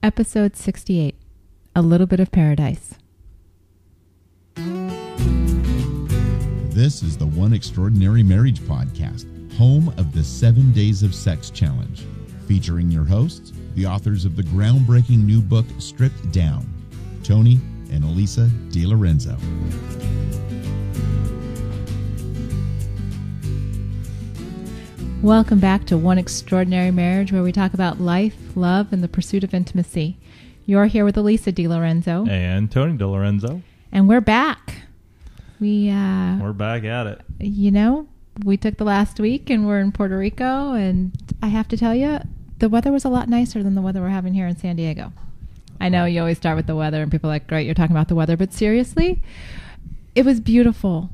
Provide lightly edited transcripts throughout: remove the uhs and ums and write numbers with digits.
Episode 68, A Little Bit of Paradise. This is the One Extraordinary Marriage Podcast, home of the 7 Days of Sex Challenge, featuring your hosts, the authors of the groundbreaking new book, Stripped Down, Tony and Elisa DiLorenzo. Welcome back to One Extraordinary Marriage, where we talk about life, love, and the pursuit of intimacy. You're here with Elisa DiLorenzo. And Tony DiLorenzo. And we're back. We're back at it. You know, we took the last week and we're in Puerto Rico, and I have to tell you, the weather was a lot nicer than the weather we're having here in San Diego. I know you always start with the weather and people are like, great, you're talking about the weather, but seriously, it was beautiful.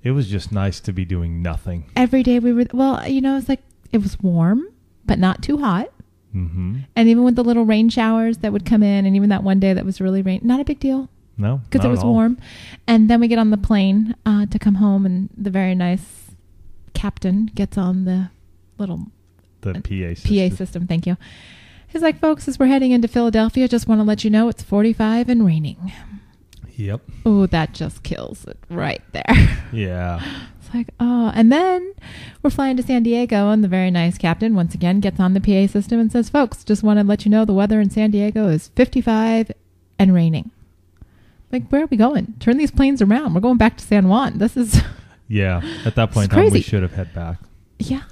It was just nice to be doing nothing. Every day we were, it's like, it was warm, but not too hot. Mm-hmm. And even with the little rain showers that would come in, and even that one day that was really rain, not a big deal. No, because it was warm. And then we get on the plane to come home, and the very nice captain gets on the little PA system. Thank you. He's like, folks, as we're heading into Philadelphia, just want to let you know it's 45 and raining. Yep. Oh, that just kills it right there. Yeah. It's like, oh, and then we're flying to San Diego, and the very nice captain once again gets on the PA system and says, folks, just want to let you know the weather in San Diego is 55 and raining. Like, where are we going? Turn these planes around. We're going back to San Juan. This is... Yeah. At that point in time, we should have head back. Yeah.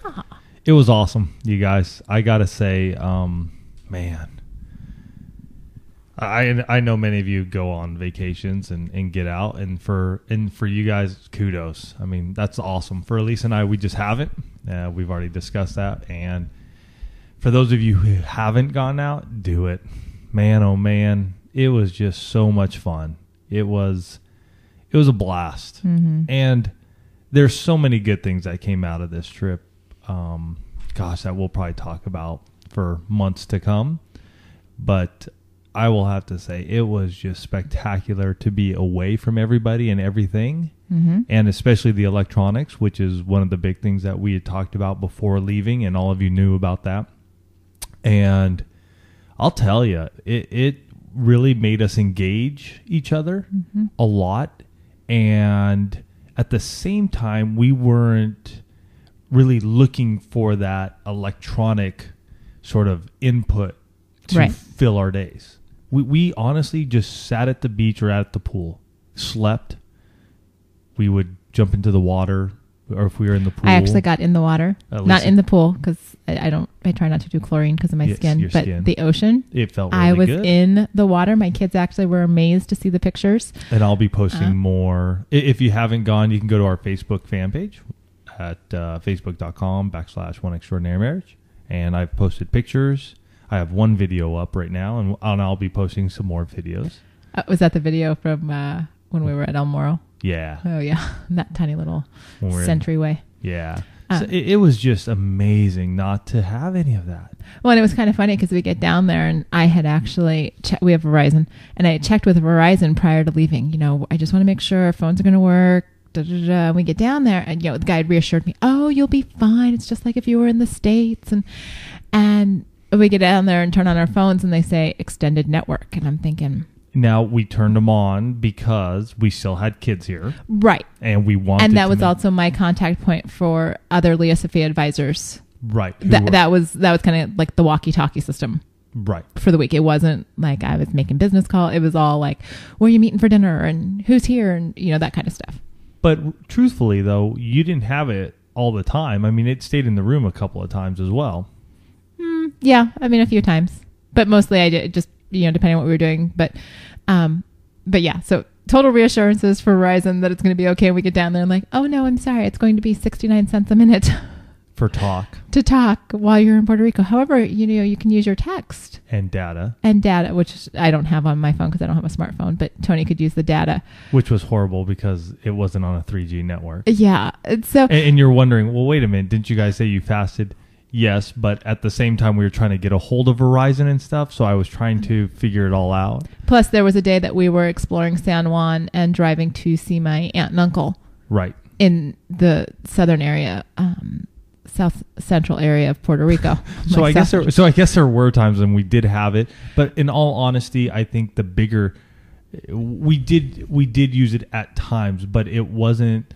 It was awesome, you guys. I got to say, man, I know many of you go on vacations and get out, and for you guys, kudos. I mean, that's awesome. For Elisa and I, we just haven't. We've already discussed that. And for those of you who haven't gone out, do it. Man, oh man, it was just so much fun. It was a blast. Mm-hmm. And there's so many good things that came out of this trip. That we'll probably talk about for months to come. But I will have to say it was just spectacular to be away from everybody and everything. Mm-hmm. And especially the electronics, which is one of the big things that we had talked about before leaving, and all of you knew about that. And I'll tell you, it really made us engage each other a lot. And at the same time, we weren't really looking for that electronic sort of input to fill our days. We honestly just sat at the beach or at the pool, slept. We would jump into the water, or if we were in the pool. I actually got in the water, not in the pool, because I try not to do chlorine because of my skin, but the ocean. It felt really good. I was in the water. My kids actually were amazed to see the pictures. And I'll be posting more. If you haven't gone, you can go to our Facebook fan page at facebook.com/OneExtraordinaryMarriage. And I've posted pictures. I have one video up right now, and I'll be posting some more videos. Was that the video from when we were at El Moro? Yeah. Oh, yeah. That tiny little entryway. Yeah. So it was just amazing not to have any of that. Well, and it was kind of funny because we get down there, and I had actually we have Verizon, and I checked with Verizon prior to leaving. You know, I just want to make sure our phones are going to work. We get down there, and the guy reassured me, oh, you'll be fine. It's just like if you were in the States. And we get down there and turn on our phones, and they say extended network. And I'm thinking... Now, we turned them on because we still had kids here. Right. And we wanted And that was also my contact point for other Leah Sophia advisors. Right. That was kind of like the walkie-talkie system. Right. For the week. It wasn't like I was making business call. It was all like, where are you meeting for dinner? And who's here? And, that kind of stuff. But truthfully, though, you didn't have it all the time. I mean, it stayed in the room a couple of times as well. Yeah, I mean, a few times. But mostly I did just, depending on what we were doing. But yeah, so total reassurances for Verizon that it's going to be okay. We get down there and like, oh, no, I'm sorry. It's going to be 69 cents a minute. For talk. To talk while you're in Puerto Rico. However, you can use your text. And data. Which I don't have on my phone because I don't have a smartphone. But Tony could use the data. Which was horrible because it wasn't on a 3G network. Yeah. So. And you're wondering, well, wait a minute. Didn't you guys say you fasted? Yes, but at the same time, we were trying to get a hold of Verizon and stuff, so I was trying to figure it all out. Plus, there was a day that we were exploring San Juan and driving to see my aunt and uncle. Right. In the southern area. south central area of Puerto Rico. So I guess there were times when we did have it, but in all honesty, I think we did use it at times, but it wasn't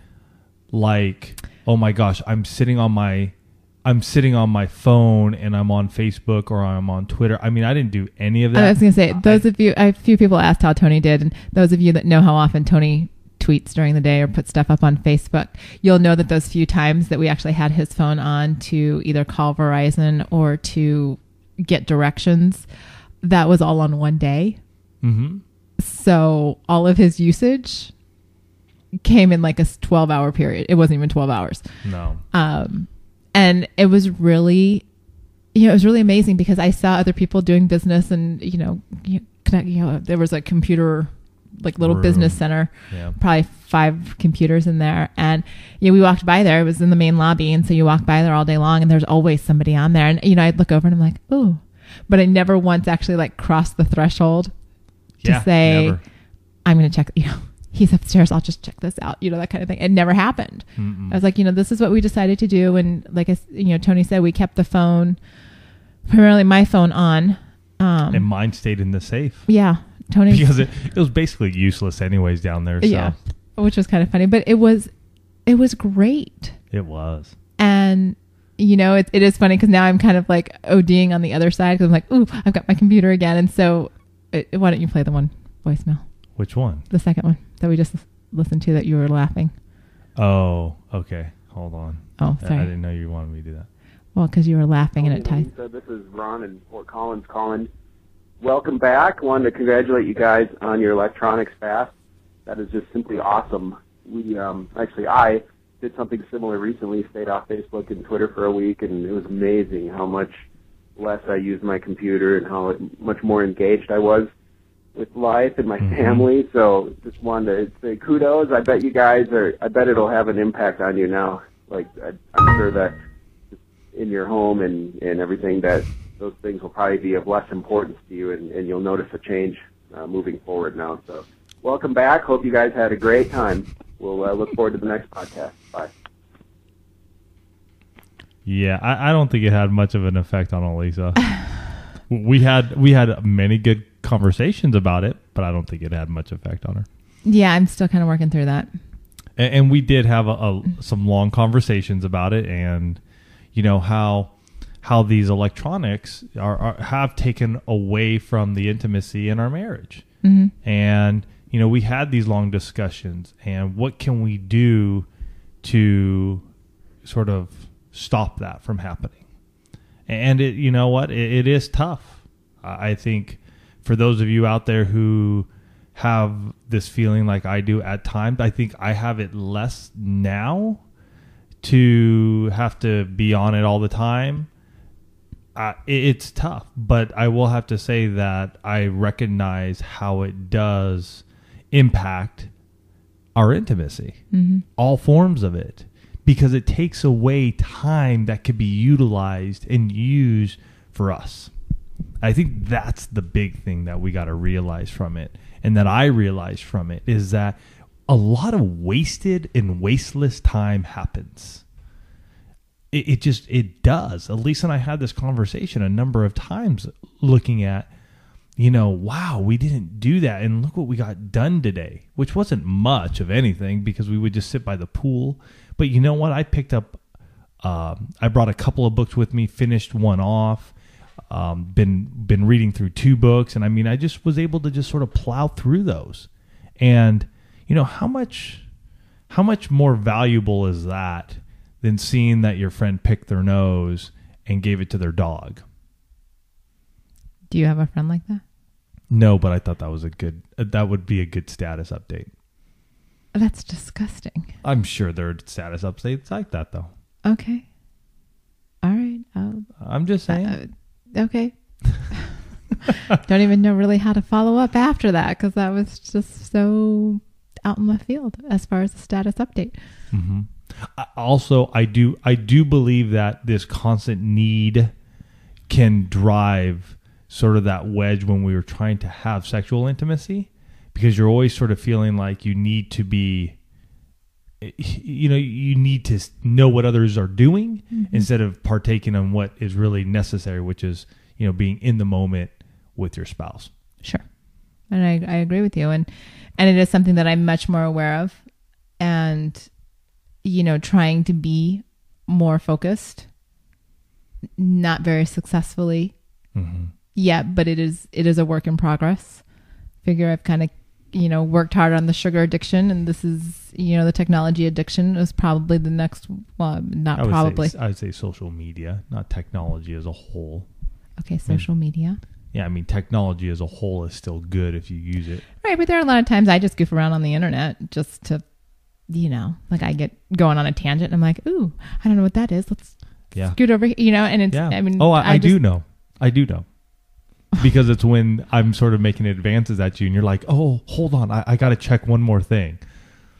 like, oh my gosh, I'm sitting on my phone and I'm on Facebook or I'm on Twitter. I mean, I didn't do any of that. I was going to say, a few people asked how Tony did, and those of you that know how often Tony tweets during the day or puts stuff up on Facebook, you'll know that those few times that we actually had his phone on to either call Verizon or to get directions, that was all on one day. Mm-hmm. So all of his usage came in like a 12-hour period. It wasn't even 12 hours. No. And it was really, it was really amazing because I saw other people doing business and, there was a computer, like little room. Business center, probably 5 computers in there. And, we walked by there. It was in the main lobby. And so you walk by there all day long and there's always somebody on there. And, I'd look over and I'm like, ooh, but I never once actually like crossed the threshold to say, never. I'm going to check, he's upstairs. I'll just check this out. That kind of thing. It never happened. Mm-mm. I was like, this is what we decided to do. And like, Tony said, we kept the phone, primarily my phone on. And mine stayed in the safe. Yeah. Tony. Because it was basically useless anyways down there. So. Yeah. Which was kind of funny, but it was great. It was. And, it is funny because now I'm kind of like ODing on the other side because I'm like, ooh, I've got my computer again. And so why don't you play the one voicemail? Which one? The second one that we just listened to that you were laughing. Oh, okay. Hold on. Oh, sorry. I didn't know you wanted me to do that. Well, because you were laughing and it ties. So this is Ron in Fort Collins calling. Welcome back. Wanted to congratulate you guys on your electronics fast. That is just simply awesome. I did something similar recently, stayed off Facebook and Twitter for a week, and it was amazing how much less I used my computer and how much more engaged I was with life and my family. So just wanted to say kudos. I bet it'll have an impact on you now. Like I'm sure that in your home and everything, that those things will probably be of less importance to you, and you'll notice a change moving forward now. So welcome back. Hope you guys had a great time. We'll look forward to the next podcast. Bye. Yeah, I don't think it had much of an effect on Elisa. we had many good conversations about it, but I don't think it had much effect on her. Yeah, I'm still kind of working through that. And we did have some long conversations about it, and how these electronics have taken away from the intimacy in our marriage. Mm-hmm. And we had these long discussions, and what can we do to sort of stop that from happening? And it is tough. I think for those of you out there who have this feeling like I do at times, I think I have it less now to have to be on it all the time. It's tough, but I will have to say that I recognize how it does impact our intimacy, all forms of it, because it takes away time that could be utilized and used for us. I think that's the big thing that we got to realize from it, and that I realized from it, is that a lot of wasted and wasteless time happens. It does. Elise and I had this conversation a number of times looking at, wow, we didn't do that. And look what we got done today, which wasn't much of anything because we would just sit by the pool. But you know what? I picked up, I brought a couple of books with me, finished one off, been reading through 2 books. And I just was able to just sort of plow through those. And, how much more valuable is that than seeing that your friend picked their nose and gave it to their dog? Do you have a friend like that? No, but I thought that would be a good status update. That's disgusting. I'm sure there are status updates like that, though. Okay. All right. I'm just saying. Okay. Don't even know really how to follow up after that, because that was just so out in left field as far as the status update. Mm-hmm. Also, I do believe that this constant need can drive sort of that wedge when we were trying to have sexual intimacy, because you're always sort of feeling like you need to be you need to know what others are doing instead of partaking on what is really necessary, which is, being in the moment with your spouse. Sure. And I agree with you. And it is something that I'm much more aware of, and, trying to be more focused, not very successfully yet, but it is a work in progress. Figure I've kind of, worked hard on the sugar addiction, and this is, the technology addiction is probably the next, well, not probably. I would say social media, not technology as a whole. Okay, social media. Yeah, I mean, technology as a whole is still good if you use it. Right, but there are a lot of times I just goof around on the internet just to, like I get going on a tangent and I'm like, ooh, I don't know what that is. Let's scoot over, and it's, I mean. Oh, I do know. I do know. Because it's when I'm sort of making advances at you and you're like, oh, hold on, I got to check one more thing.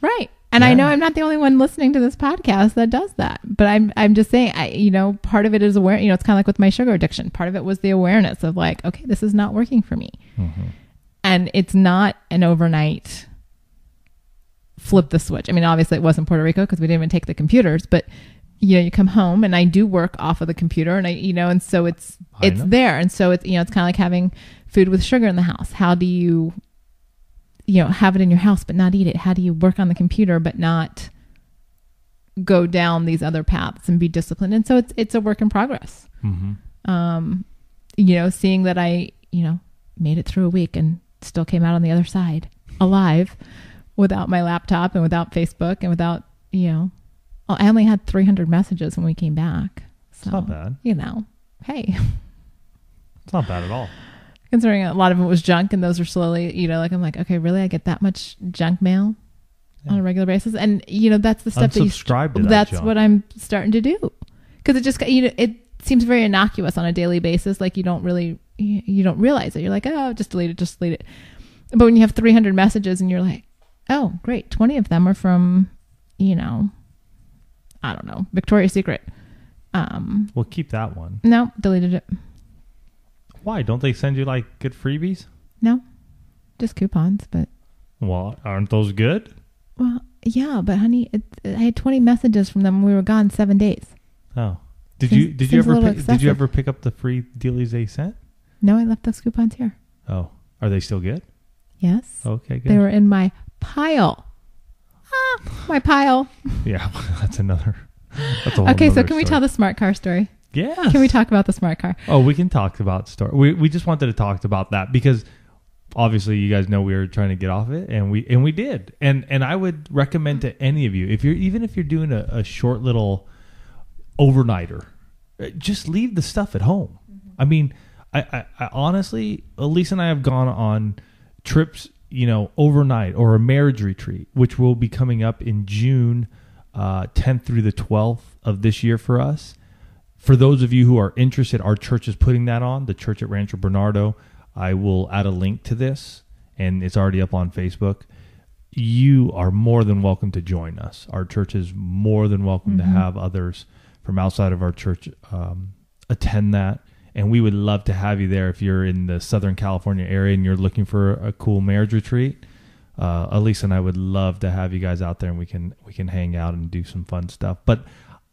Right. And I know I'm not the only one listening to this podcast that does that, but I'm just saying, part of it is aware, it's kind of like with my sugar addiction. Part of it was the awareness of like, okay, this is not working for me. And it's not an overnight flip the switch. I mean, obviously it was in Puerto Rico because we didn't even take the computers, but you come home and I do work off of the computer and and so it's there. And so it's, it's kind of like having food with sugar in the house. How do you, have it in your house, but not eat it? How do you work on the computer, but not go down these other paths and be disciplined? And so it's a work in progress. Seeing that I, made it through a week and still came out on the other side alive without my laptop and without Facebook and without, I only had 300 messages when we came back. So, it's not bad. Hey. It's not bad at all. Considering a lot of it was junk and those are slowly, I'm like, okay, really? I get that much junk mail on a regular basis? And, that's the stuff that's what I'm starting to do. Because it just, it seems very innocuous on a daily basis. Like you don't realize it. You're like, oh, just delete it. But when you have 300 messages and you're like, oh, great. 20 of them are from, I don't know, Victoria's Secret. We'll keep that one. No, deleted it. Why? Don't they send you like good freebies? No, just coupons, but. Well, aren't those good? Well, yeah, but honey, I had 20 messages from them when we were gone 7 days. Oh. Did you ever pick up the free dealies they sent? No, I left those coupons here. Oh. Are they still good? Yes. Okay, good. They were in my pile. My pile. Yeah, that's a whole okay, so can story. we tell the smart car story? Yeah. Can we talk about the smart car? Oh, we can talk about story. We just wanted to talk about that because obviously you guys know we were trying to get off it and we did. And I would recommend to any of you, if you're doing a short little overnighter, just leave the stuff at home. I mean, I honestly, Elise and I have gone on trips, overnight or a marriage retreat, which will be coming up in June 10th through the 12th of this year for us. For those of you who are interested, our church is putting that on, the church at Rancho Bernardo. I will add a link to this, and it's already up on Facebook. You are more than welcome to join us. Our church is more than welcome to have others from outside of our church attend that. And we would love to have you there if you're in the Southern California area and you're looking for a cool marriage retreat. Elise and I would love to have you guys out there, and we can hang out and do some fun stuff. But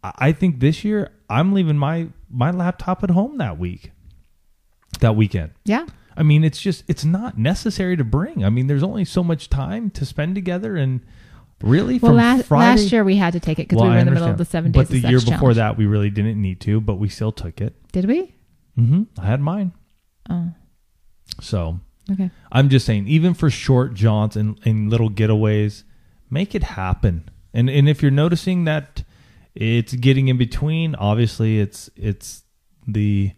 I think this year I'm leaving my laptop at home that weekend. Yeah. I mean, it's not necessary to bring. I mean, there's only so much time to spend together, and really from Friday. Last year we had to take it because we were in the middle of the 7 days. But the year before that, we really didn't need to, but we still took it. Did we? I had mine. Oh. So, okay. I'm just saying, even for short jaunts and little getaways, make it happen. And if you're noticing that it's getting in between, obviously it's the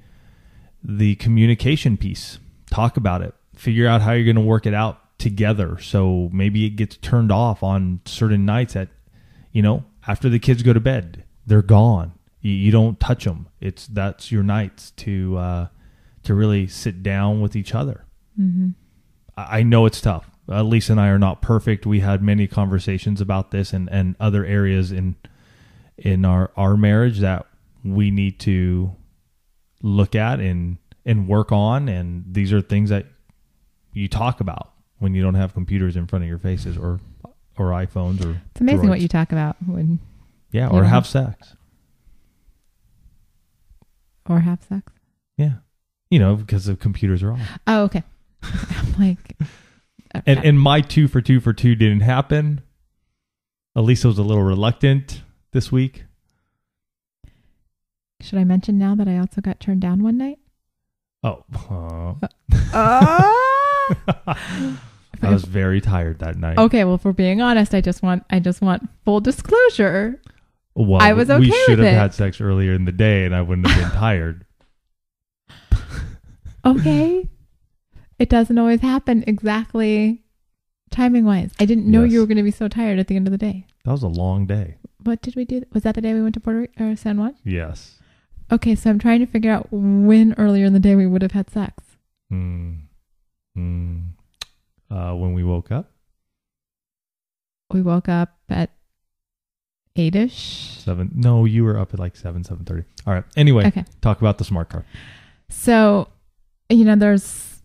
communication piece. Talk about it. Figure out how you're going to work it out together. So maybe it gets turned off on certain nights after the kids go to bed. They're gone. You don't touch them. That's your nights to really sit down with each other. I know it's tough. Lisa and I are not perfect. We had many conversations about this and other areas in our marriage that we need to look at and work on. And these are things that you talk about when you don't have computers in front of your faces or iPhones or It's amazing what droids. you talk about when or have sex. or have sex. Yeah. Because the computers are off. Oh, okay. I'm like, And my 2 for 2 for 2 didn't happen. Elisa was a little reluctant this week. should I mention now that I also got turned down one night? Oh. Oh. I was very tired that night. Okay, well, for being honest, I just want full disclosure. Well, I was we okay should with have it. had sex earlier in the day and I wouldn't have been tired. Okay. It doesn't always happen exactly timing wise. I didn't know Yes. you were going to be so tired at the end of the day. That was a long day. What did we do? Was that the day we went to Puerto Rico or San Juan? Yes. Okay, so I'm trying to figure out when earlier in the day we would have had sex. When we woke up? We woke up at 8-ish. 7. No, you were up at like 7:30. All right. Anyway, Okay. talk about the smart car. So, there's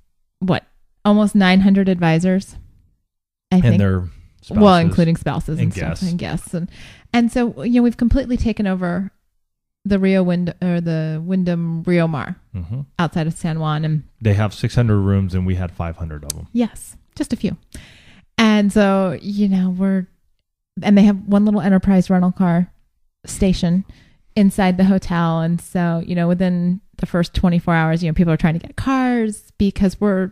almost 900 advisors. I And think. their spouses. Well, including spouses and guests. stuff and guests. And so, we've completely taken over the Wyndham Rio Mar Mm-hmm. outside of San Juan. And They have 600 rooms and we had 500 of them. yes, just a few. And so, and they have one little enterprise rental car station inside the hotel. And so, within the first 24 hours, people are trying to get cars because we're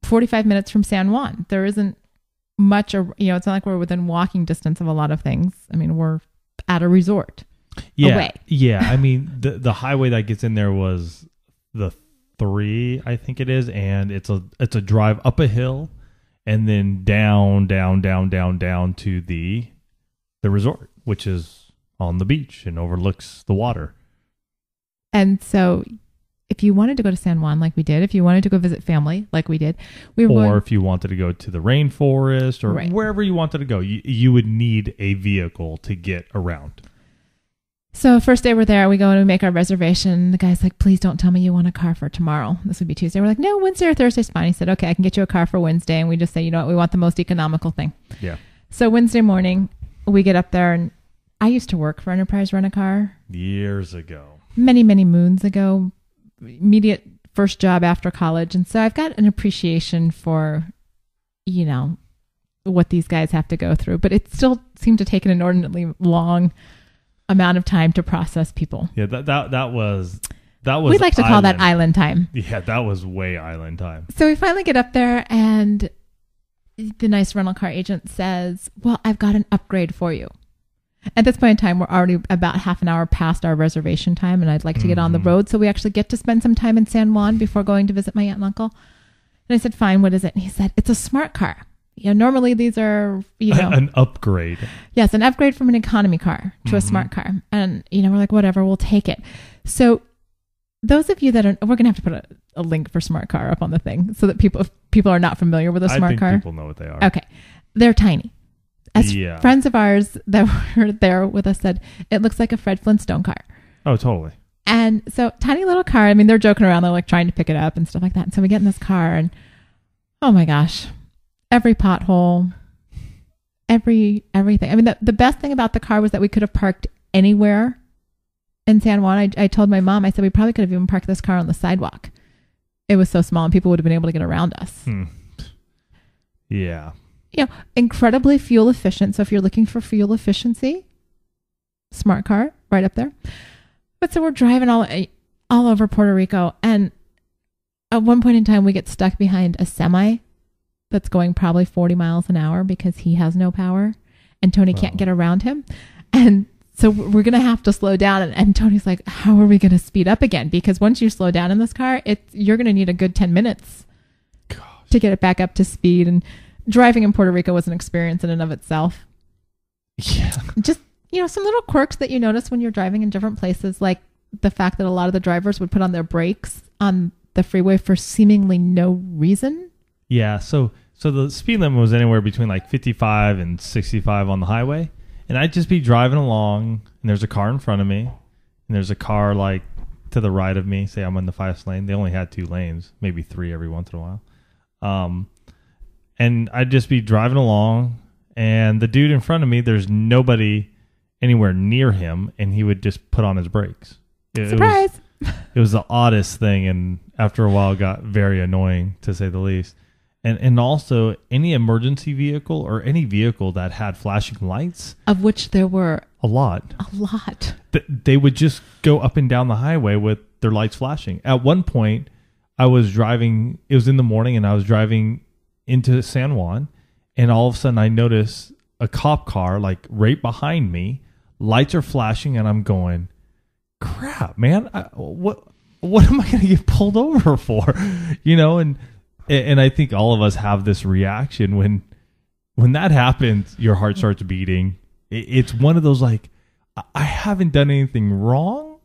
45 minutes from San Juan. There isn't much, it's not like we're within walking distance of a lot of things. I mean, we're at a resort. Away. Yeah. I mean, the highway that gets in there was the 3, I think it is. And it's a drive up a hill and then down to the resort, which is on the beach and overlooks the water. And so if you wanted to go to San Juan like we did, if you wanted to go visit family like we did, or if you wanted to go to the rainforest or Right. wherever you wanted to go, you would need a vehicle to get around. So first day we're there, we go and we make our reservation. The guy's like, please don't tell me you want a car for tomorrow. This would be Tuesday. We're like, no, Wednesday or Thursday's fine. He said, okay, I can get you a car for Wednesday. And we just say, you know what, we want the most economical thing. Yeah. So Wednesday morning, we get up there, and I used to work for Enterprise Rent-A-Car Years ago. many, many moons ago, immediate first job after college. And so I've got an appreciation for, what these guys have to go through. But it still seemed to take an inordinately long amount of time to process people. Yeah, that was We'd like to call that island time. Yeah, that was way island time. So we finally get up there, and the nice rental car agent says, well, I've got an upgrade for you. At this point in time, we're already about half an hour past our reservation time, and I'd like to get on the road. So we actually get to spend some time in San Juan before going to visit my aunt and uncle. And I said, fine, what is it? And he said, it's a smart car. Normally these are, an upgrade. Yes, an upgrade from an economy car to a smart car. And, we're like, whatever, we'll take it. So those of you that are, we're going to have to put a link for smart car up on the thing so that if people are not familiar with a smart I think car. people know what they are. Okay. They're tiny. As Yeah. friends of ours that were there with us said, it looks like a Fred Flintstone car. Oh, totally. And so tiny little car. I mean, they're joking around. They're like trying to pick it up and stuff like that. And so we get in this car, and oh my gosh, every pothole, everything. I mean, the best thing about the car was that we could have parked anywhere in San Juan. I told my mom, I said, we probably could have even parked this car on the sidewalk. It was so small and people would have been able to get around us. Yeah. Incredibly fuel efficient. So if you're looking for fuel efficiency, smart car right up there. But so we're driving all over Puerto Rico. And at one point in time, we get stuck behind a semi that's going probably 40 miles an hour because he has no power and Tony can't get around him. And so we're going to have to slow down. And Tony's like, how are we going to speed up again? Because once you slow down in this car, you're going to need a good 10 minutes to get it back up to speed. And driving in Puerto Rico was an experience in and of itself. Yeah. Just, some little quirks that you notice when you're driving in different places, like the fact that a lot of the drivers would put on their brakes on the freeway for seemingly no reason. Yeah. So the speed limit was anywhere between like 55 and 65 on the highway. And I'd just be driving along, and there's a car in front of me, and there's a car like to the right of me. Say I'm in the fast lane. They only had 2 lanes, maybe 3 every once in a while. And I'd just be driving along, and the dude in front of me, there's nobody anywhere near him, and he would just put on his brakes. Surprise! It was the oddest thing, and after a while, it got very annoying, to say the least. And also, any emergency vehicle or any vehicle that had flashing lights, of which there were a lot, they would just go up and down the highway with their lights flashing. At one point, I was driving, it was in the morning, and I was driving into San Juan, and all of a sudden I noticed a cop car like right behind me. Lights are flashing, and I'm going, crap, man, what am I going to get pulled over for? And I think all of us have this reaction when that happens, your heart starts beating. It's one of those like, I haven't done anything wrong.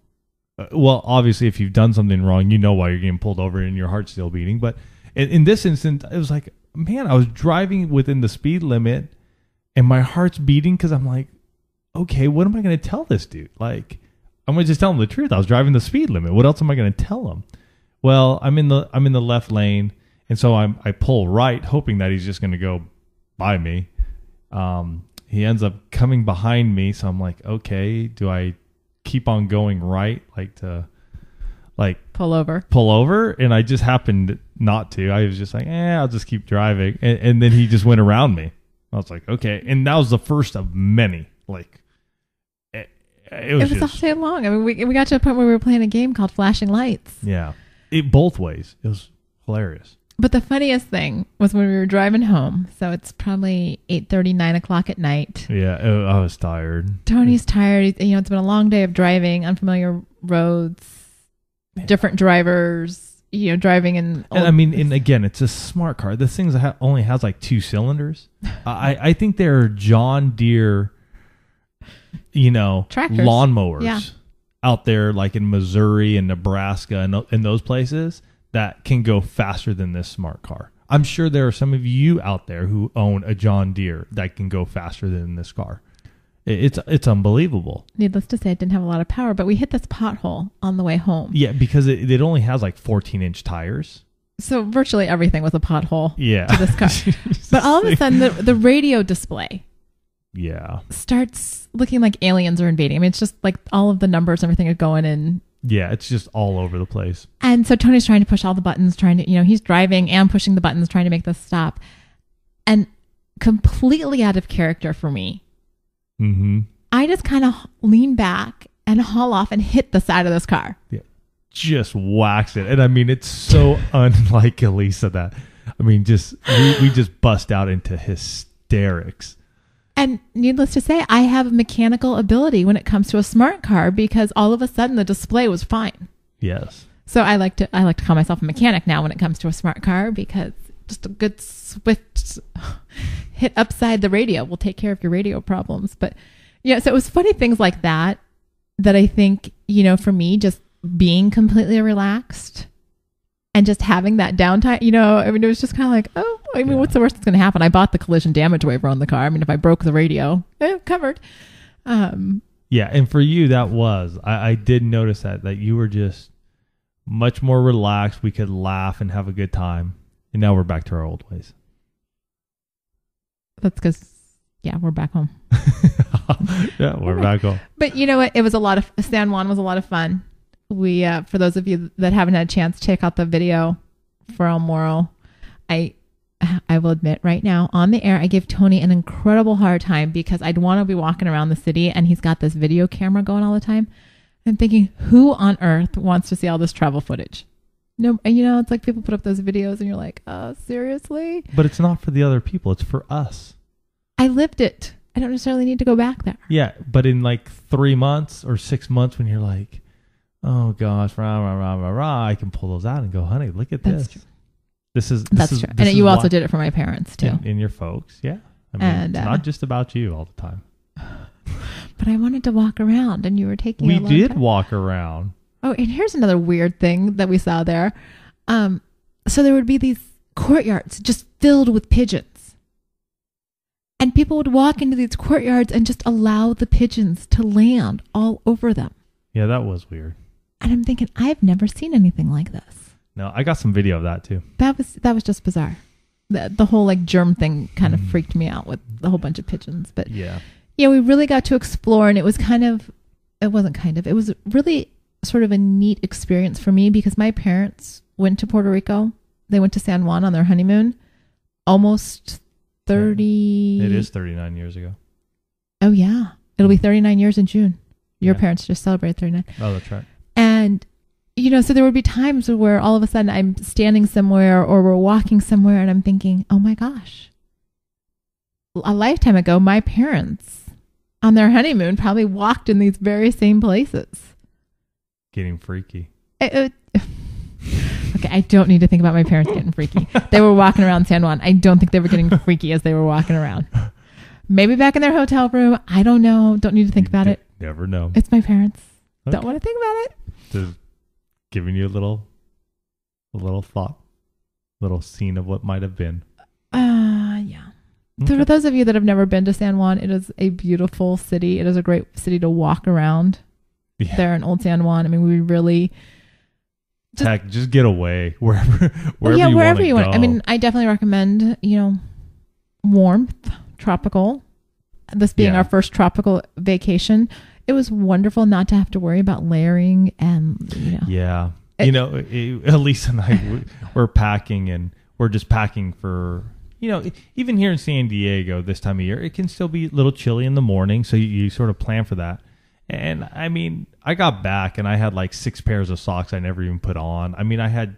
Well, obviously, if you've done something wrong, you know why you're getting pulled over and your heart's still beating. But in this instance, it was like, man, I was driving within the speed limit and my heart's beating because I'm like, okay, what am I going to tell this dude? Like, I'm going to just tell him the truth. I was driving the speed limit. What else am I going to tell him? Well, I'm in the left lane. And so I pull right, hoping that he's just going to go by me. He ends up coming behind me. So I'm like, okay, do I keep on going right, pull over? And I just happened not to. I was just like, I'll just keep driving. And then he just went around me. I was like, okay. And that was the first of many. Like, it was all day long. I mean, we got to a point where we were playing a game called Flashing Lights. Yeah. Both ways. It was hilarious. But the funniest thing was when we were driving home. So it's probably 8:30, 9 o'clock at night. Yeah, I was tired. Tony's tired. It's been a long day of driving, unfamiliar roads, different drivers, driving in. And again, it's a smart car. This thing only has like 2 cylinders. I think there are John Deere, tractors, lawnmowers out there like in Missouri and Nebraska and those places that can go faster than this smart car. I'm sure there are some of you out there who own a John Deere that can go faster than this car. It's unbelievable. Needless to say, it didn't have a lot of power, but we hit this pothole on the way home. Yeah, because it only has like 14-inch tires. So virtually everything was a pothole to this car. But all of a sudden, the radio display starts looking like aliens are invading. I mean, it's just like all of the numbers and everything are going in. Yeah, it's just all over the place. And so Tony's trying to push all the buttons, he's driving and pushing the buttons, trying to make this stop. And completely out of character for me, I just kind of lean back and haul off and hit the side of this car. Yeah, just whacks it. And I mean, it's so unlike Elisa that, I mean, we just bust out into hysterics. And needless to say, I have mechanical ability when it comes to a smart car because all of a sudden the display was fine. Yes. So I like to call myself a mechanic now when it comes to a smart car because just a good swift hit upside the radio will take care of your radio problems. But so it was funny things like that I think, for me, just being completely relaxed and just having that downtime, it was just kind of like, what's the worst that's going to happen? I bought the collision damage waiver on the car. I mean, if I broke the radio, covered. Yeah, and for you, that was. I did notice that you were just much more relaxed. We could laugh and have a good time. And now we're back to our old ways. That's because, we're back home. We're back home. But you know what? It was San Juan was a lot of fun. We, for those of you that haven't had a chance, check out the video for El Moro. I will admit right now on the air, I give Tony an incredible hard time because I'd want to be walking around the city and he's got this video camera going all the time. I'm thinking, who on earth wants to see all this travel footage? No, it's like people put up those videos and you're like, oh, seriously? But it's not for the other people. It's for us. I lived it. I don't necessarily need to go back there. Yeah, but in like 3 months or 6 months when you're like, oh gosh, I can pull those out and go, honey, look at this. True. This is true. And you also did it for my parents too. And your folks, yeah. I mean, it's not just about you all the time. But I wanted to walk around, and you were taking. We did walk around. Oh, and here's another weird thing that we saw there. So there would be these courtyards just filled with pigeons, and people would walk into these courtyards and just allow the pigeons to land all over them. Yeah, that was weird. And I'm thinking, I've never seen anything like this. No, I got some video of that too. That was just bizarre. the whole like germ thing kind of freaked me out with the whole bunch of pigeons. But Yeah. yeah, we really got to explore, and it was it was really sort of a neat experience for me because my parents went to Puerto Rico. They went to San Juan on their honeymoon almost 30. It is 39 years ago. Oh yeah. It'll be 39 years in June. Your Yeah. parents just celebrated 39. Oh, that's right. And, so there would be times where all of a sudden I'm standing somewhere or we're walking somewhere and I'm thinking, oh my gosh, a lifetime ago, my parents on their honeymoon probably walked in these very same places. Getting freaky. Okay, I don't need to think about my parents getting freaky. They were walking around San Juan. I don't think they were getting freaky as they were walking around. Maybe back in their hotel room. I don't know. Don't need to think about it. Never know. It's my parents. Okay. Don't want to think about it. Just giving you a little thought, little scene of what might have been. Yeah. So for those of you that have never been to San Juan, it is a beautiful city. It is a great city to walk around there in Old San Juan. I mean, we really just get away wherever you want. I mean, I definitely recommend, warmth, tropical. This being our first tropical vacation, it was wonderful not to have to worry about layering and Yeah. Elise and I we're packing, and we're just packing for, even here in San Diego this time of year, it can still be a little chilly in the morning, so you sort of plan for that. And I mean, I got back and I had like 6 pairs of socks I never even put on. I mean, I had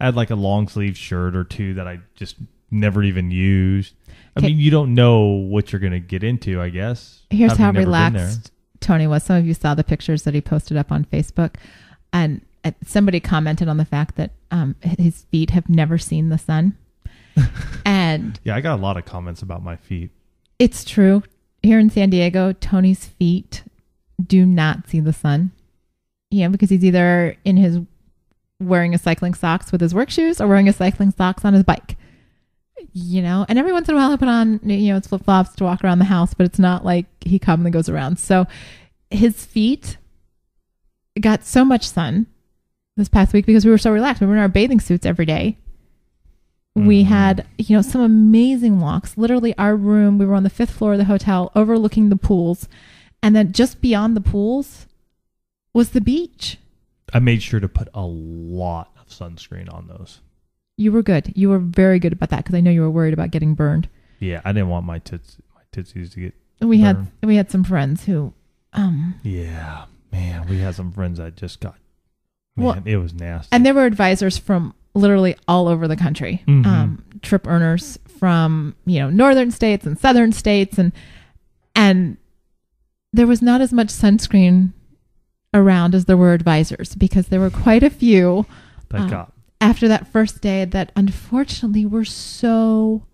like a long sleeve shirt or 2 that I just never even used. I mean, you don't know what you're going to get into, I guess. Here's how relaxed Tony was. Some of you saw the pictures that he posted up on Facebook, and somebody commented on the fact that his feet have never seen the sun. And yeah, I got a lot of comments about my feet. It's true. Here in San Diego, Tony's feet do not see the sun. Yeah, because he's either wearing his cycling socks with his work shoes or wearing his cycling socks on his bike. And every once in a while I put on, his flip-flops to walk around the house, but it's not like he commonly goes around. So his feet got so much sun this past week because we were so relaxed. We were in our bathing suits every day. We had, some amazing walks. Literally our room, we were on the 5th floor of the hotel overlooking the pools. And then just beyond the pools was the beach. I made sure to put a lot of sunscreen on those. You were good. You were very good about that because I know you were worried about getting burned. Yeah, I didn't want my tootsies to get we burned. We had some friends who yeah, man, we had some friends that just got it was nasty. And there were advisors from literally all over the country. Trip earners from, northern states and southern states, and there was not as much sunscreen around as there were advisors because there were quite a few after that first day that unfortunately were so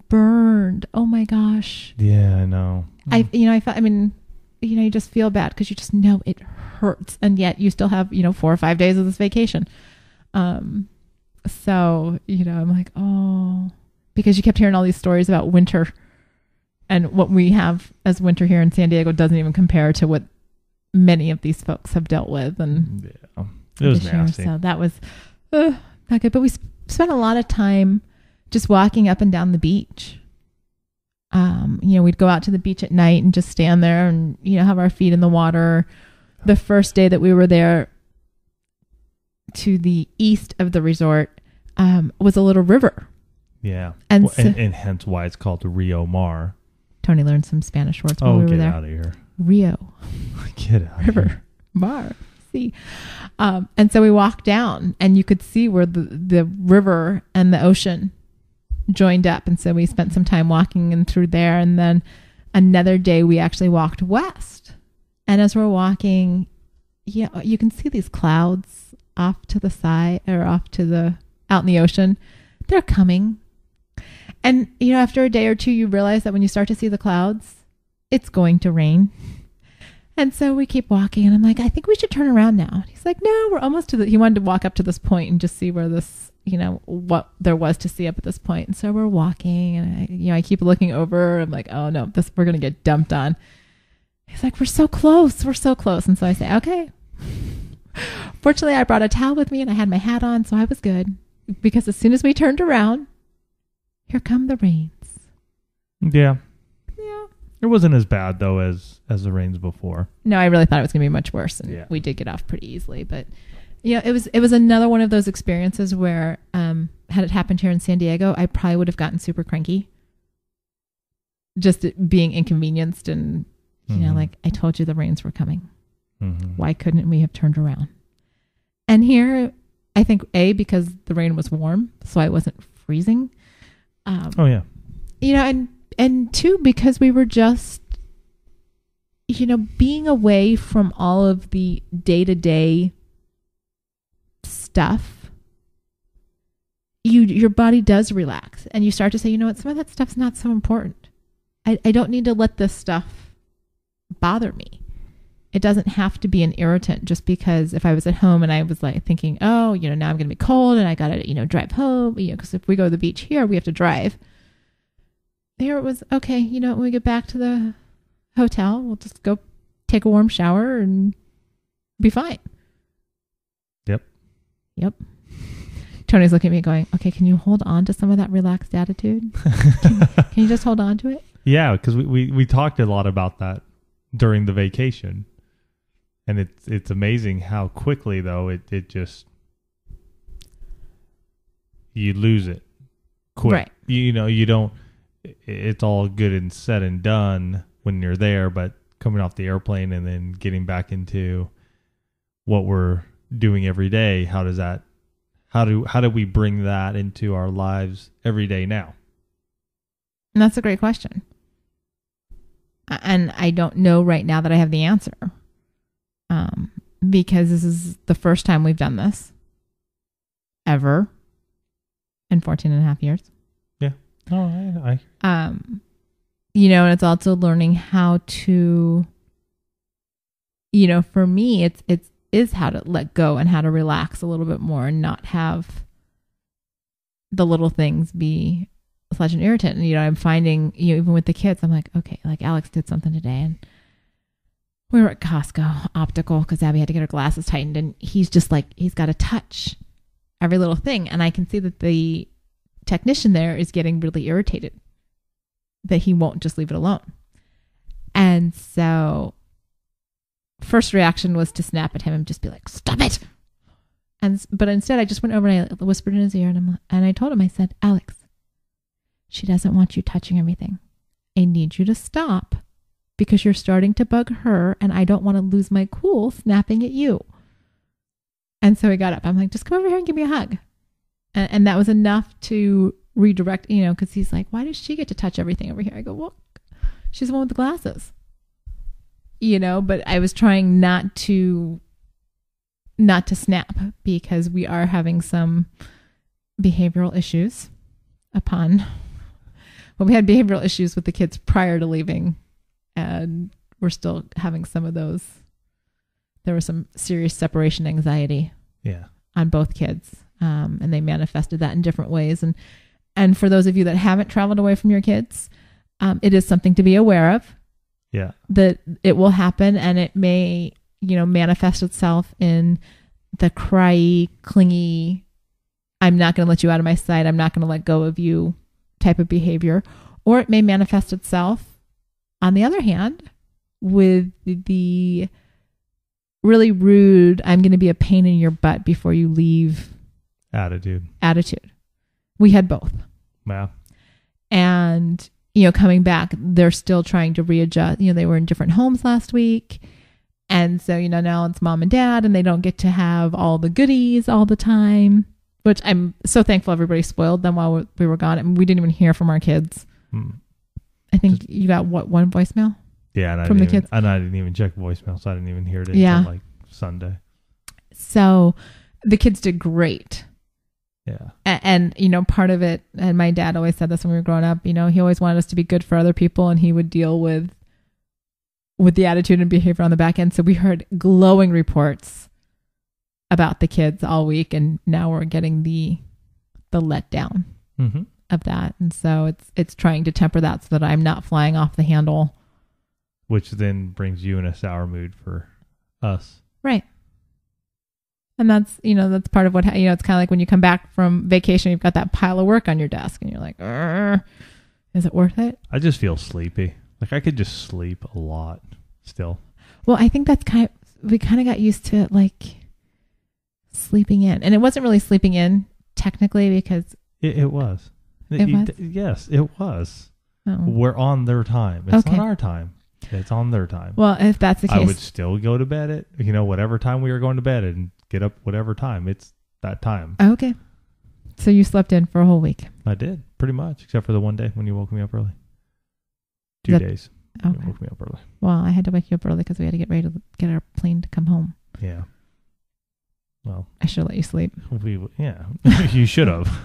burned. Oh my gosh. Yeah, I know. You just feel bad because you just know it hurts, and yet you still have 4 or 5 days of this vacation. So I'm like, oh, because you kept hearing all these stories about winter, and what we have as winter here in San Diego doesn't even compare to what many of these folks have dealt with. And yeah, it was nasty. So that was not good. But we spent a lot of time just walking up and down the beach. We'd go out to the beach at night and just stand there and, have our feet in the water. The first day that we were there, to the east of the resort, was a little river. Yeah. And hence why it's called Rio Mar. Tony learned some Spanish words while we were there. Get out of here. Rio. Get out of river. here. Mar. See. And so we walked down and you could see where the river and the ocean joined up. And so we spent some time walking in through there. And then another day we actually walked west. And as we're walking, you can see these clouds off to the side or out in the ocean. They're coming. And, after a day or two, you realize that when you start to see the clouds, it's going to rain. And so we keep walking and I'm like, I think we should turn around now. And he's like, no, we're almost he wanted to walk up to this point and just see where this, what there was to see up at this point. And so we're walking and I keep looking over. I'm like, oh no, we're going to get dumped on. He's like, we're so close. We're so close. And so I say, okay. Fortunately, I brought a towel with me and I had my hat on. So I was good because as soon as we turned around, here come the rains. Yeah. Yeah. It wasn't as bad though as the rains before. No, I really thought it was going to be much worse, and Yeah. we did get off pretty easily. But it was another one of those experiences where had it happened here in San Diego, I probably would have gotten super cranky, just being inconvenienced, and like, I told you the rains were coming. Mm-hmm. Why couldn't we have turned around? And here, I think because the rain was warm, so I wasn't freezing. Oh yeah. And two, because we were just, being away from all of the day-to-day stuff, your body does relax, and you start to say, you know what, some of that stuff's not so important. I don't need to let this stuff bother me. It doesn't have to be an irritant just because if I was at home and I was like thinking, oh, now I'm going to be cold and I got to, drive home, because if we go to the beach here, we have to drive. There it was, okay, when we get back to the hotel, we'll just go take a warm shower and be fine. Yep. Tony's looking at me going, okay, can you hold on to some of that relaxed attitude? Can you just hold on to it? Yeah, because we talked a lot about that during the vacation. And it's amazing how quickly, though, it just, you lose it quick. Right. You don't, it's all good and said and done when you're there, but coming off the airplane and then getting back into what we're doing every day, how do we bring that into our lives every day now? And that's a great question. And I don't know right now that I have the answer. Because this is the first time we've done this ever in 14 and a half years. Yeah. Oh, I and it's also learning how to, for me, it is how to let go and how to relax a little bit more and not have the little things be such an irritant. And, I'm finding, even with the kids, I'm like, okay, like Alex did something today and we were at Costco optical because Abby had to get her glasses tightened, and he's just like, he's got to touch every little thing. And I can see that the technician there is getting really irritated that he won't just leave it alone. And so first reaction was to snap at him and just be like, stop it. But instead I just went over and I whispered in his ear and I told him, I said, Alex, she doesn't want you touching everything. I need you to stop because you're starting to bug her and I don't want to lose my cool snapping at you. And so he got up. I'm like, just come over here and give me a hug. And that was enough to redirect, because he's like, why does she get to touch everything over here? I go, well, she's the one with the glasses. But I was trying not to snap because we are having some behavioral issues we had behavioral issues with the kids prior to leaving, and we're still having some of those. There was some serious separation anxiety on both kids, and they manifested that in different ways. And for those of you that haven't traveled away from your kids, it is something to be aware of. Yeah. That it will happen, and it may, manifest itself in the cryy, clingy, I'm not going to let you out of my sight, I'm not going to let go of you type of behavior. Or it may manifest itself, on the other hand, with the really rude, I'm going to be a pain in your butt before you leave attitude. We had both. Wow. And, coming back, they're still trying to readjust. They were in different homes last week. And so, now it's mom and dad and they don't get to have all the goodies all the time, which I'm so thankful everybody spoiled them while we were gone. I mean, we didn't even hear from our kids. I think you got one voicemail? Yeah, from the kids. And I didn't even check voicemail, so I didn't even hear it until like Sunday. So the kids did great. Yeah. And part of it, and my dad always said this when we were growing up, he always wanted us to be good for other people, and he would deal with the attitude and behavior on the back end. So we heard glowing reports about the kids all week, and now we're getting the letdown of that. And so it's trying to temper that so that I'm not flying off the handle. Which then brings you in a sour mood for us. Right. And that's, that's part of what, it's kind of like when you come back from vacation, you've got that pile of work on your desk and you're like, is it worth it? I just feel sleepy. Like I could just sleep a lot still. Well, I think that's we kind of got used to it, like sleeping in. And it wasn't really sleeping in technically because it was. Yes, it was. Oh. We're on their time. It's not our time. It's on their time. Well, if that's the case, I would still go to bed at, whatever time we were going to bed and get up whatever time. It's that time. Okay. So you slept in for a whole week. I did, pretty much, except for the one day when you woke me up early. 2 days. Okay. You woke me up early. Well, I had to wake you up early because we had to get ready to get our plane to come home. Yeah. Well, I should let you sleep. You should have.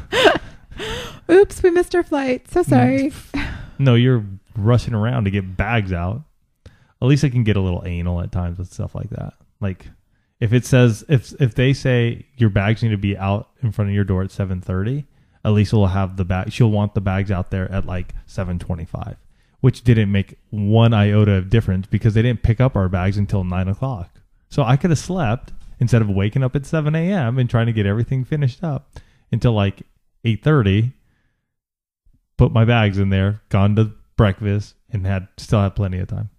Oops, we missed our flight. So sorry. No, you're rushing around to get bags out. At least I can get a little anal at times with stuff like that. Like if it says, if they say your bags need to be out in front of your door at 7:30, Elisa will have the bag. She'll want the bags out there at like 7:25, which didn't make one iota of difference because they didn't pick up our bags until 9 o'clock. So I could have slept instead of waking up at 7 a.m. and trying to get everything finished up until like 8:30, put my bags in there, gone to breakfast, and still had plenty of time.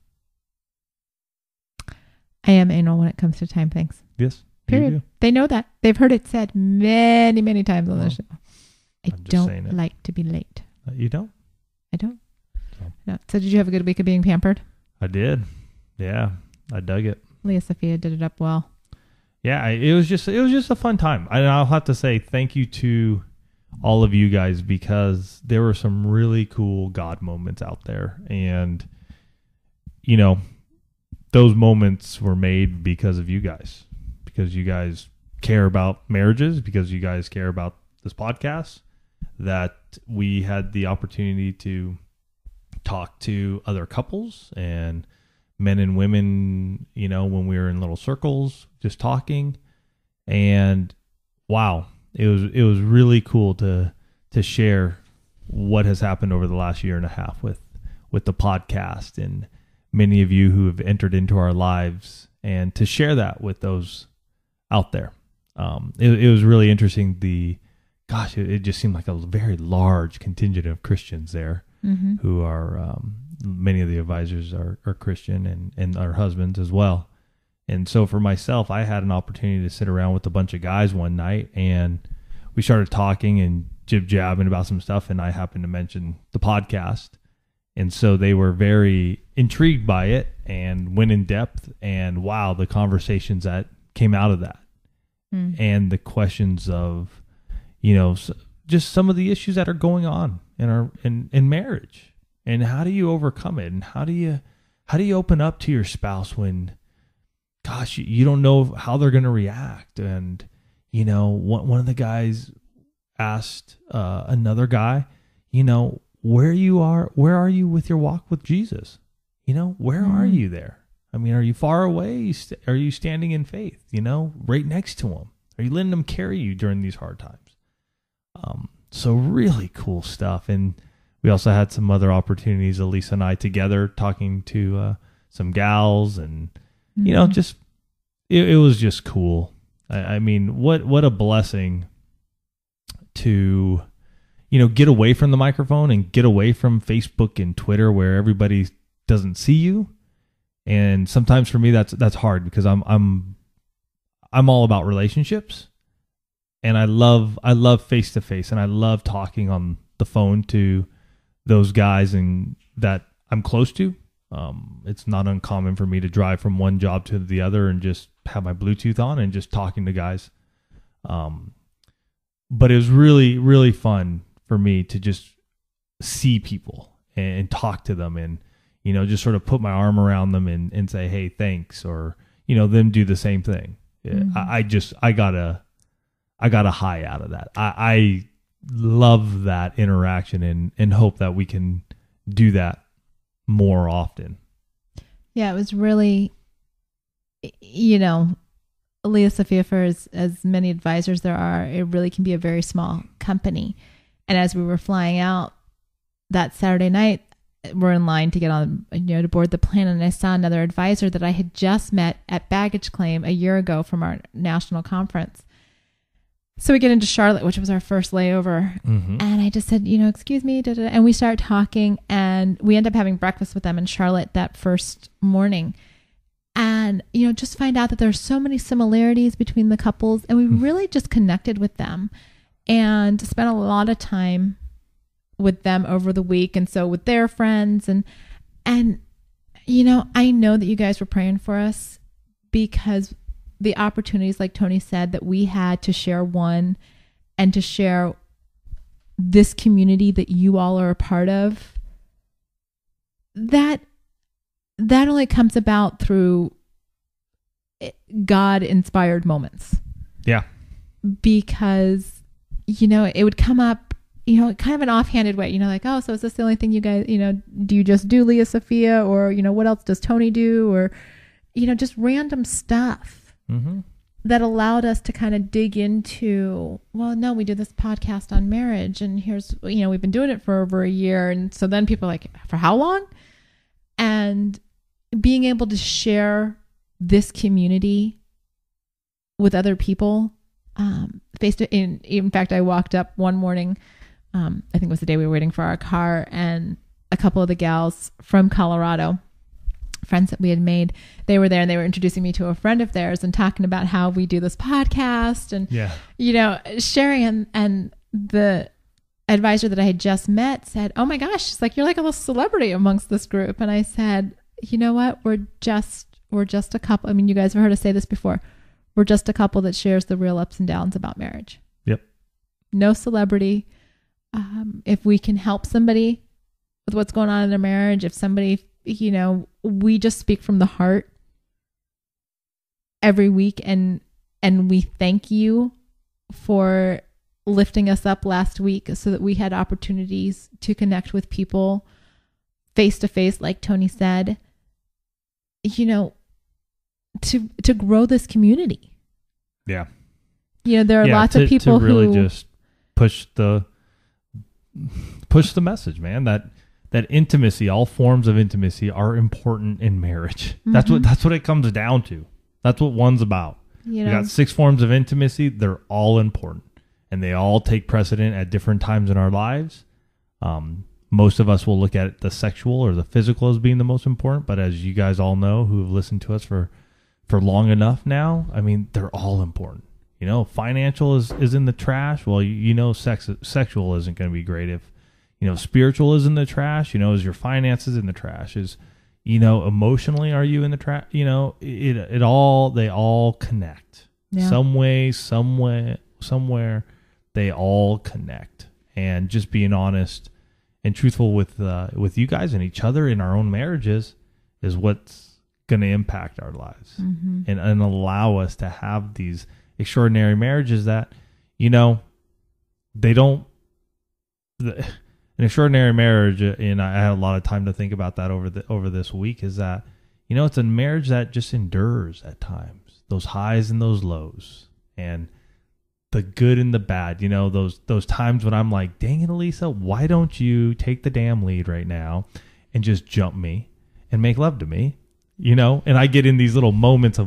I am anal when it comes to time things. Yes. Period. They know that. They've heard it said many, many times on the show. I don't like to be late. You don't? I don't. No. So did you have a good week of being pampered? I did. Yeah. I dug it. Leah Sophia did it up well. Yeah. It was just a fun time. I'll have to say thank you to all of you guys because there were some really cool God moments out there. And, those moments were made because of you guys, because you guys care about marriages, because you guys care about this podcast, that we had the opportunity to talk to other couples and men and women, when we were in little circles, just talking. And wow, it was really cool to share what has happened over the last year and a half with the podcast and many of you who have entered into our lives, and to share that with those out there. It was really interesting. It just seemed like a very large contingent of Christians there who are, many of the advisors are Christian and our husbands as well. And so for myself, I had an opportunity to sit around with a bunch of guys one night, and we started talking and jib-jabbing about some stuff, and I happened to mention the podcast. And so they were very intrigued by it and went in depth, and wow, the conversations that came out of that and the questions of, just some of the issues that are going on in marriage, and how do you overcome it, and how do you open up to your spouse when, gosh, you don't know how they're going to react. And, one of the guys asked another guy, where are you with your walk with Jesus? Where are you there? I mean, are you far away? Are you standing in faith, right next to him? Are you letting him carry you during these hard times? So really cool stuff. And we also had some other opportunities, Elisa and I together, talking to some gals, and, just, it was just cool. I mean, what a blessing to, get away from the microphone and get away from Facebook and Twitter where everybody doesn't see you. And sometimes for me, that's hard because I'm all about relationships, and I love face to face, and I love talking on the phone to those guys and that I'm close to. It's not uncommon for me to drive from one job to the other and just have my Bluetooth on and just talking to guys. But it was really, really fun for me to just see people and talk to them, and, just sort of put my arm around them and say, hey, thanks. Or, them do the same thing. I got a high out of that. I love that interaction and hope that we can do that more often. Yeah, it was really, Leah Sophia, for as many advisors there are, it really can be a very small company. And as we were flying out that Saturday night, were in line to get on, to board the plane, and I saw another advisor that I had just met at baggage claim a year ago from our national conference. So we get into Charlotte, which was our first layover. Mm-hmm. And I just said, excuse me. Da, da, da. And we start talking, and we end up having breakfast with them in Charlotte that first morning. And, just find out that there's so many similarities between the couples. And we really just connected with them and spent a lot of time with them over the week. And so with their friends and, I know that you guys were praying for us, because the opportunities, like Tony said, that we had to share one and to share this community that you all are a part of, that only comes about through God inspired moments. Yeah. Because, it would come up, kind of an offhanded way, like, oh, so is this the only thing you guys, do you just do Leah Sophia, or, what else does Tony do? Or, just random stuff. Mm-hmm. That allowed us to kind of dig into, well, no, we do this podcast on marriage, and here's, we've been doing it for over a year. And so then people are like, for how long? And being able to share this community with other people, in fact, I walked up one morning, I think it was the day we were waiting for our car, and a couple of the gals from Colorado, friends that we had made, they were there, and they were introducing me to a friend of theirs and talking about how we do this podcast and, sharing. And the advisor that I had just met said, oh my gosh, she's like, you're like a little celebrity amongst this group. And I said, you know what? We're just a couple. I mean, you guys have heard us say this before. We're just a couple that shares the real ups and downs about marriage. Yep. No celebrity. If we can help somebody with what's going on in their marriage, if somebody, we just speak from the heart every week, and we thank you for lifting us up last week so that we had opportunities to connect with people face to face, like Tony said, to grow this community. Yeah. There are lots of people to really who just push the message, man, that intimacy, all forms of intimacy, are important in marriage. Mm-hmm. That's what it comes down to. That's what one's about. We got 6 forms of intimacy. They're all important, and they all take precedent at different times in our lives. Most of us will look at the sexual or the physical as being the most important, but as you guys all know, who have listened to us for long enough now, I mean, they're all important. Financial is in the trash. Well, sexual isn't going to be great if, spiritual is in the trash. Is your finances in the trash? Is, emotionally, are you in the trash? They all connect. Yeah. Some way, somewhere, they all connect. And just being honest and truthful with you guys and each other in our own marriages is what's going to impact our lives, mm-hmm. and allow us to have these extraordinary marriages that, they don't. An extraordinary marriage, and I had a lot of time to think about that over this week, is that, it's a marriage that just endures at times, those highs and those lows, and the good and the bad. Those times when I'm like, dang it, Elisa, why don't you take the damn lead right now and just jump me and make love to me? And I get in these little moments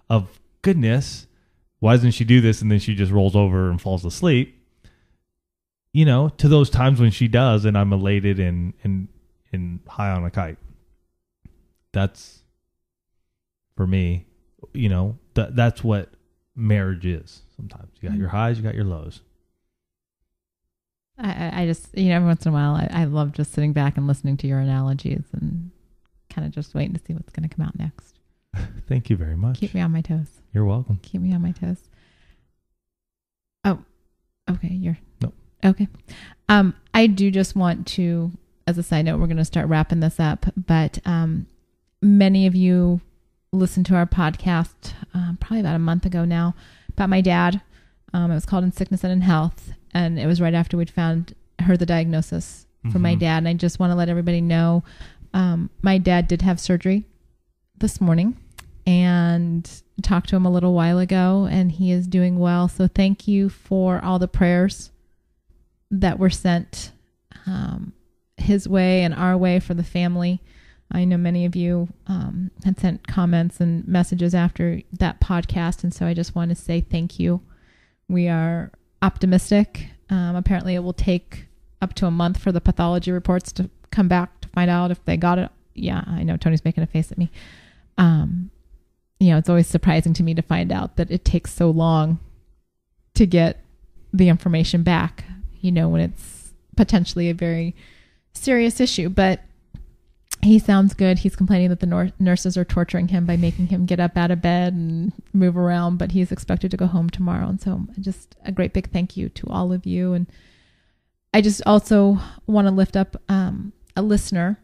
of goodness, why doesn't she do this? And then she just rolls over and falls asleep. To those times when she does, and I'm elated and high on a kite. That's, for me, that's what marriage is. Sometimes you got your highs, you got your lows. I just, every once in a while, I love just sitting back and listening to your analogies and kind of just waiting to see what's going to come out next. Thank you very much. Keep me on my toes. You're welcome. Keep me on my toes. Oh, okay. Nope. Okay. I do just want to, as a side note, we're going to start wrapping this up, but many of you listened to our podcast probably about a month ago now about my dad. It was called In Sickness and in Health, and it was right after we'd heard the diagnosis for my dad. And I just want to let everybody know my dad did have surgery this morning, and talked to him a little while ago, and he is doing well. So thank you for all the prayers that were sent his way and our way for the family. I know many of you had sent comments and messages after that podcast, and so I just want to say thank you. We are optimistic. Apparently it will take up to a month for the pathology reports to come back to find out if they got it. Yeah, I know Tony's making a face at me. It's always surprising to me to find out that it takes so long to get the information back, when it's potentially a very serious issue. But he sounds good. He's complaining that the nurses are torturing him by making him get up out of bed and move around, but he's expected to go home tomorrow. And so just a great big thank you to all of you. And I just also want to lift up a listener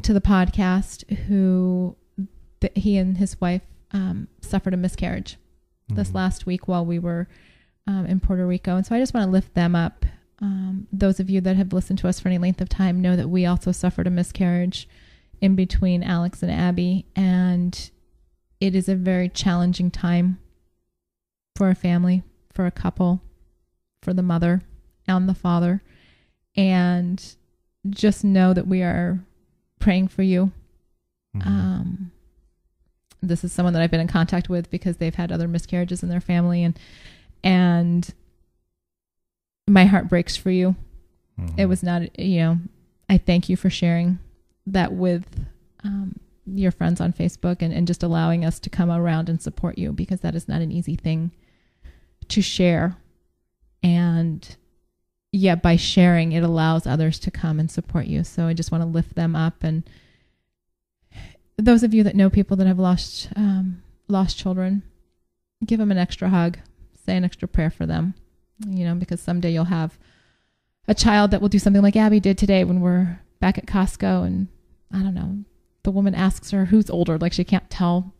to the podcast who he and his wife suffered a miscarriage this last week while we were in Puerto Rico. And so I just want to lift them up. Those of you that have listened to us for any length of time know that we also suffered a miscarriage in between Alex and Abby. And it is a very challenging time for a family, for a couple, for the mother and the father. And just know that we are praying for you. This is someone that I've been in contact with because they've had other miscarriages in their family, and my heart breaks for you. It was not, I thank you for sharing that with your friends on Facebook and just allowing us to come around and support you, because that is not an easy thing to share. And yet by sharing, it allows others to come and support you. So I just want to lift them up. And those of you that know people that have lost children, give them an extra hug, say an extra prayer for them, because someday you'll have a child that will do something like Abby did today when we're back at Costco. And I don't know, the woman asks her who's older, like she can't tell,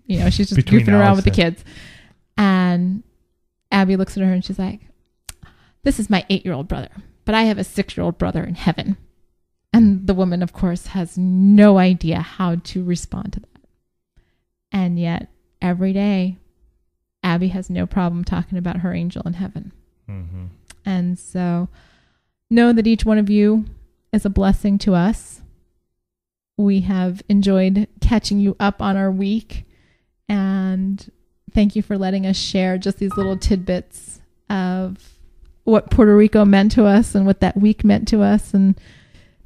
she's just goofing around with the kids. And Abby looks at her and she's like, "This is my 8-year-old brother, but I have a 6-year-old brother in heaven." And the woman, of course, has no idea how to respond to that. And yet, every day, Abby has no problem talking about her angel in heaven. And so, know that each one of you is a blessing to us. We have enjoyed catching you up on our week. And thank you for letting us share just these little tidbits of what Puerto Rico meant to us and what that week meant to us. And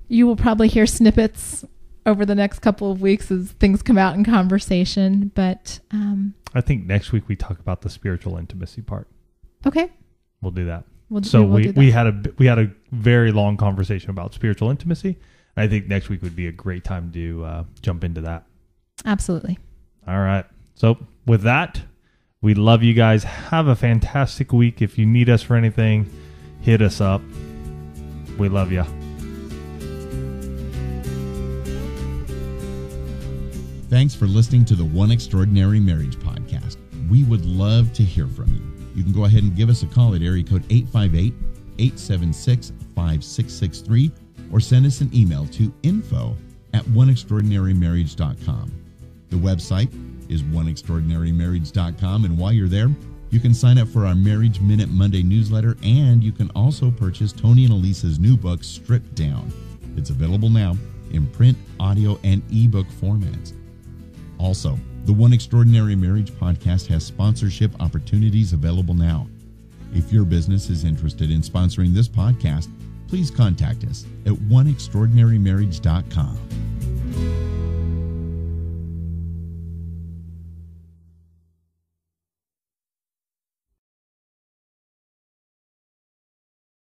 you will probably hear snippets over the next couple of weeks as things come out in conversation. But I think next week we talk about the spiritual intimacy part. Okay. We'll do that. We had a very long conversation about spiritual intimacy. I think next week would be a great time to jump into that. Absolutely. All right. So with that, we love you guys. Have a fantastic week. If you need us for anything, hit us up. We love you. Thanks for listening to the One Extraordinary Marriage podcast. We would love to hear from you. You can go ahead and give us a call at area code 858-876-5663 or send us an email to info@oneextraordinarymarriage.com. The website is oneextraordinarymarriage.com, and while you're there, you can sign up for our Marriage Minute Monday newsletter, and you can also purchase Tony and Elisa's new book, Stripped Down. It's available now in print, audio, and ebook formats. Also, the One Extraordinary Marriage podcast has sponsorship opportunities available now. If your business is interested in sponsoring this podcast, please contact us at oneextraordinarymarriage.com.